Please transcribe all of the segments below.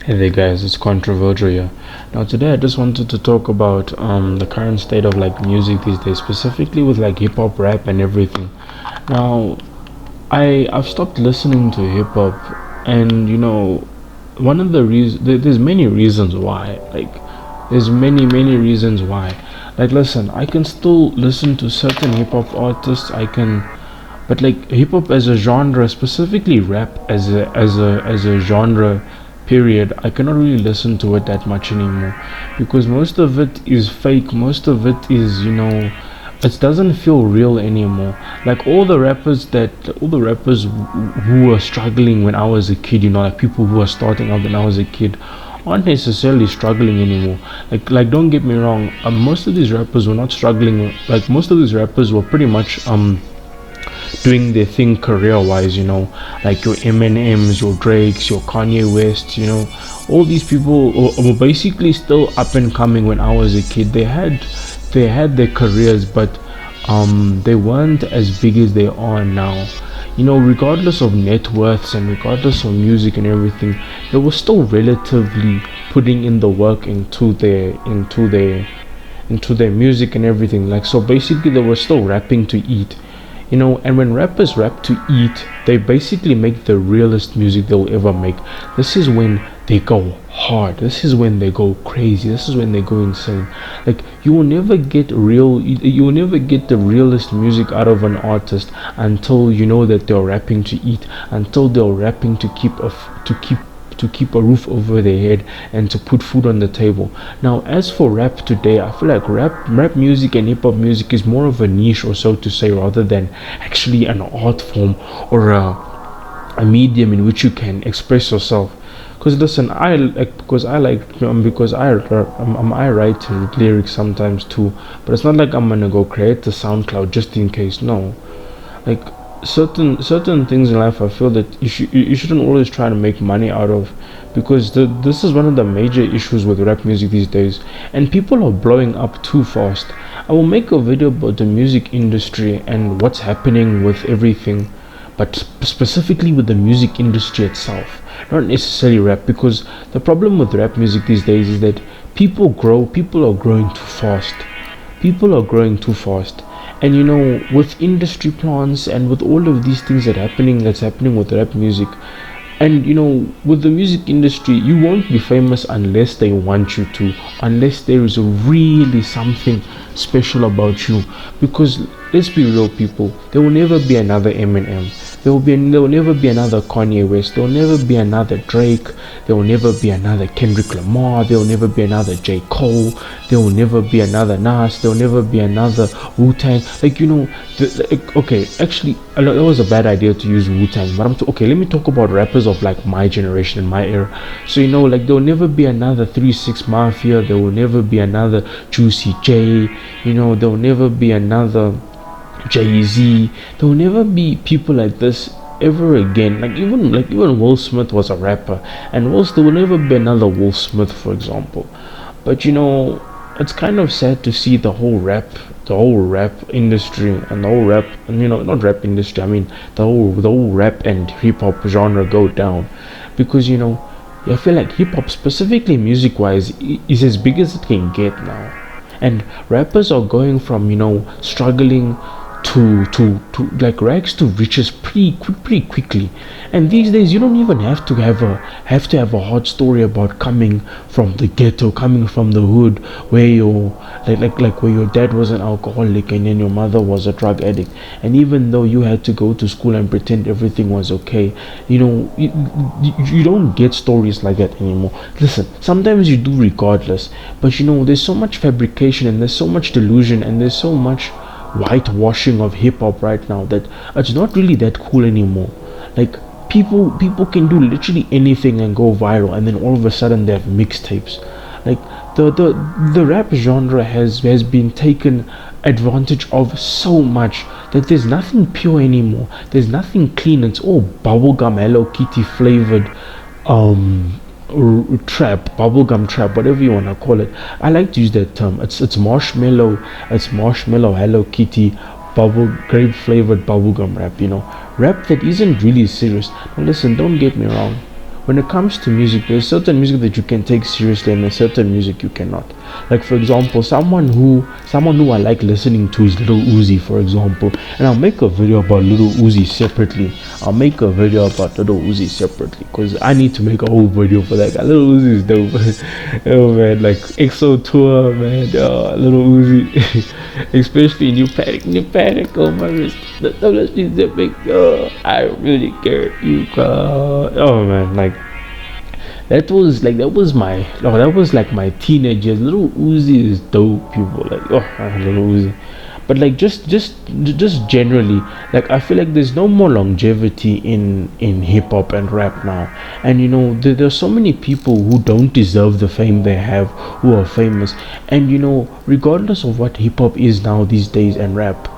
Hey there guys, it's Controversial here. Now today I just wanted to talk about the current state of like music these days, specifically with like hip hop, rap and everything. Now I've stopped listening to hip hop, and one of the reasons, there's many reasons why. There's many reasons why. Like listen, I can still listen to certain hip hop artists. But like hip hop as a genre, specifically rap as a genre, period, I cannot really listen to it that much anymore because most of it is fake. Most of it is, it doesn't feel real anymore. Like all the rappers who were struggling when I was a kid, like people who are starting out when I was a kid, aren't necessarily struggling anymore. Like don't get me wrong, most of these rappers were not struggling. Like most of these rappers were pretty much doing their thing career wise, like your Eminems, your Drakes, your Kanye West, all these people were basically still up and coming when I was a kid. They had their careers, but they weren't as big as they are now. Regardless of net worths and regardless of music and everything, they were still relatively putting in the work into their music and everything. Like, so basically they were still rapping to eat. And when rappers rap to eat, they basically make the realest music they'll ever make. This is when they go hard. This is when they go crazy. This is when they go insane. Like, you will never get you will never get the realest music out of an artist until you know that they're rapping to eat, until they're rapping to keep a roof over their head and to put food on the table. Now, as for rap today, I feel like rap music and hip hop music is more of a niche, or so to say, rather than actually an art form or a medium in which you can express yourself. Because listen, I write lyrics sometimes too, but it's not like I'm gonna go create the SoundCloud just in case. No, like certain things in life, I feel that you shouldn't always try to make money out of, because this is one of the major issues with rap music these days, and people are blowing up too fast. I will make a video about the music industry and what's happening with everything, but specifically with the music industry itself, not necessarily rap, because the problem with rap music these days is that people are growing too fast. People are growing too fast. And with industry plants and with all of these things that's happening with rap music, and with the music industry, you won't be famous unless they want you to, unless there is really something special about you. Because let's be real, people, there will never be another Eminem. There will never be another Kanye West. There will never be another Drake. There will never be another Kendrick Lamar. There will never be another J. Cole. There will never be another Nas. There will never be another Wu-Tang. Okay, actually, that was a bad idea to use Wu-Tang. But okay, let me talk about rappers of like my generation and my era. So like there will never be another 3 6 Mafia. There will never be another Juicy J. There will never be another Jay-Z. There will never be people like this ever again. Even Will Smith was a rapper, and there will never be another Will Smith, for example. But it's kind of sad to see the whole rap industry and the whole rap, and not rap industry, I mean the whole rap and hip hop genre go down, because I feel like hip hop, specifically music wise, is as big as it can get now, and rappers are going from struggling to like rags to riches pretty quickly. And these days you don't even have a hard story about coming from the ghetto, coming from the hood, where where your dad was an alcoholic and then your mother was a drug addict, and even though you had to go to school and pretend everything was okay, you don't get stories like that anymore. Listen, sometimes you do, regardless, but there's so much fabrication and there's so much delusion and there's so much whitewashing of hip hop right now that it's not really that cool anymore. Like, people can do literally anything and go viral, and then all of a sudden they have mixtapes. Like, the rap genre has been taken advantage of so much that there's nothing pure anymore. There's nothing clean. It's all bubblegum, Hello Kitty flavored trap, bubblegum trap, whatever you want to call it. I like to use that term. It's marshmallow, Hello Kitty, grape flavored bubblegum rap. Rap that isn't really serious. Now listen, don't get me wrong, when it comes to music, there's certain music that you can take seriously and there's certain music you cannot. Like for example, someone who I like listening to is Little Uzi, for example. And I'll make a video about Little Uzi separately. I'll make a video about Little Uzi separately because I need to make a whole video for that guy. Little Uzi is dope. Oh man, like EXO tour, man. Little Uzi, especially New Panic. Oh my wrist, the WSG that big. I really care. You oh man, like that was like my teenage years. Little Uzi is dope, people. Like Little Uzi. But like just generally, like I feel like there's no more longevity in hip hop and rap now. And there's so many people who don't deserve the fame they have, who are famous. And regardless of what hip hop is now these days and rap,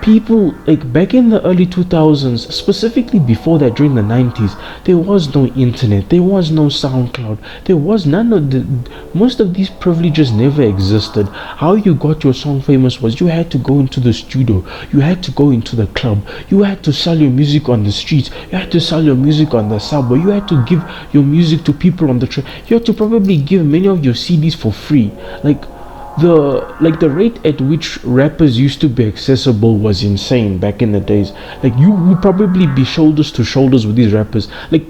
people like back in the early 2000s, specifically before that, during the 90s, there was no internet, there was no SoundCloud, there was none of the most of these privileges never existed. How you got your song famous was you had to go into the studio, you had to go into the club, you had to sell your music on the streets, you had to sell your music on the subway, you had to give your music to people on the train, you had to probably give many of your CDs for free. The rate at which rappers used to be accessible was insane back in the days. Like you would probably be shoulders to shoulders with these rappers. Like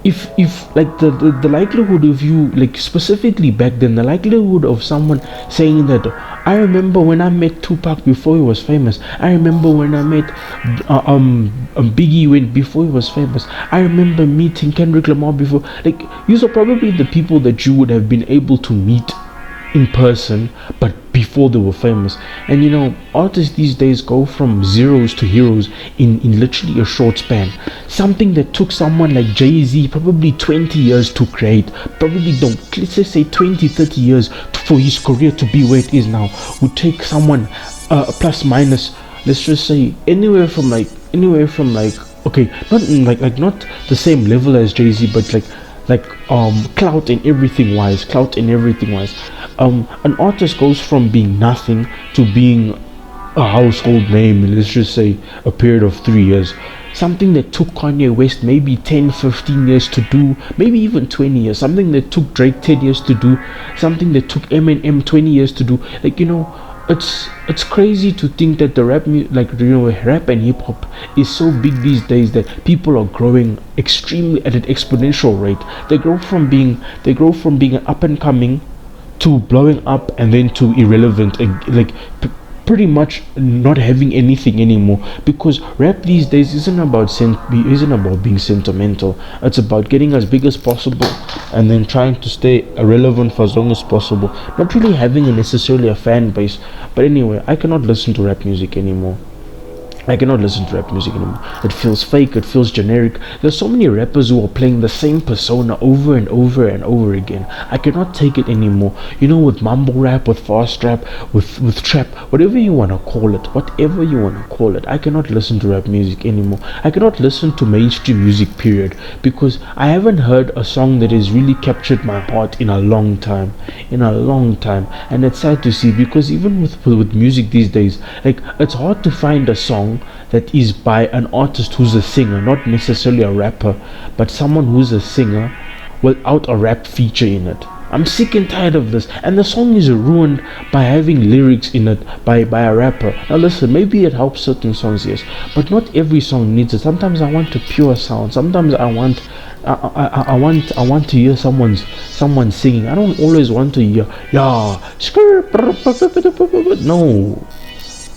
if like the likelihood of you, like specifically back then, the likelihood of someone saying that I remember when I met Tupac before he was famous, I remember when I met Biggie when before he was famous, I remember meeting Kendrick Lamar before, like these are probably the people that you would have been able to meet in person but before they were famous. And artists these days go from zeros to heroes in literally a short span. Something that took someone like Jay-Z probably 20 years to create, probably don't let's just say 20-30 years for his career to be where it is now, would take someone plus minus, let's just say anywhere from like okay, not not the same level as Jay-Z, but clout and everything wise. An artist goes from being nothing to being a household name in, let's just say, a period of 3 years. Something that took Kanye West maybe 10-15 years to do, maybe even 20 years. Something that took Drake 10 years to do, something that took Eminem 20 years to do. It's crazy to think that the rap and hip hop is so big these days that people are growing extremely at an exponential rate. They grow from being an up and coming to blowing up and then to irrelevant and pretty much not having anything anymore, because rap these days isn't about being sentimental. It's about getting as big as possible and then trying to stay relevant for as long as possible, not really having necessarily a fan base. But anyway, I cannot listen to rap music anymore. It feels fake, it feels generic. There's so many rappers who are playing the same persona over and over and over again. I cannot take it anymore. With mumble rap, with fast rap, with trap, whatever you want to call it. I cannot listen to rap music anymore. I cannot listen to mainstream music, period, because I haven't heard a song that has really captured my heart in a long time. And it's sad to see, because even with music these days, like it's hard to find a song that is by an artist who's a singer, not necessarily a rapper, but someone who's a singer without a rap feature in it. I'm sick and tired of this, and the song is ruined by having lyrics in it by a rapper. Now listen, maybe it helps certain songs, yes, but not every song needs it. Sometimes I want a pure sound. Sometimes I want to hear someone singing. I don't always want to hear no.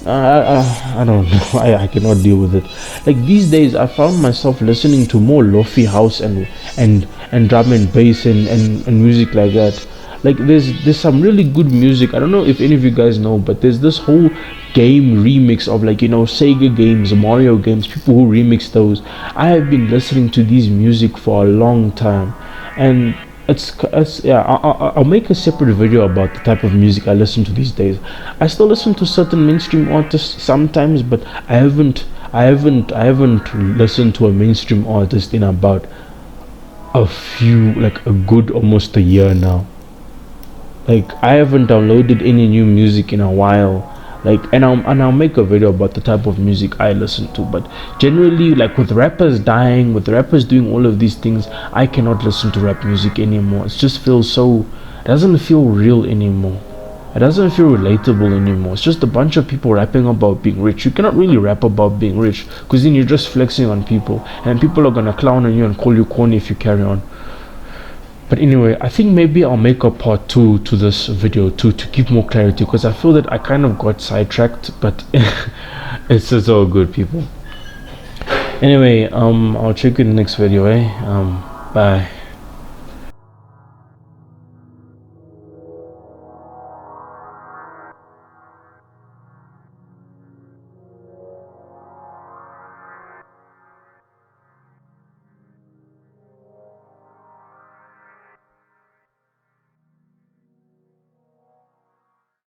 I don't know. I cannot deal with it. Like these days, I found myself listening to more lofi house and drum and bass and music like that. Like there's some really good music. I don't know if any of you guys know, but there's this whole game remix of Sega games, Mario games, people who remix those. I have been listening to these music for a long time, and I'll make a separate video about the type of music I listen to these days. I still listen to certain mainstream artists sometimes, but I haven't listened to a mainstream artist in about a good almost a year now. Like I haven't downloaded any new music in a while. Like, and I'll make a video about the type of music I listen to. But generally, like with rappers dying, with rappers doing all of these things, I cannot listen to rap music anymore. It just feels so, it doesn't feel real anymore. It doesn't feel relatable anymore. It's just a bunch of people rapping about being rich. You cannot really rap about being rich, because then you're just flexing on people, and people are gonna clown on you and call you corny if you carry on. But anyway, I think maybe I'll make a part 2 to this video to give more clarity, because I feel that I kind of got sidetracked, but it's just all good, people. Anyway, I'll check you in the next video, bye.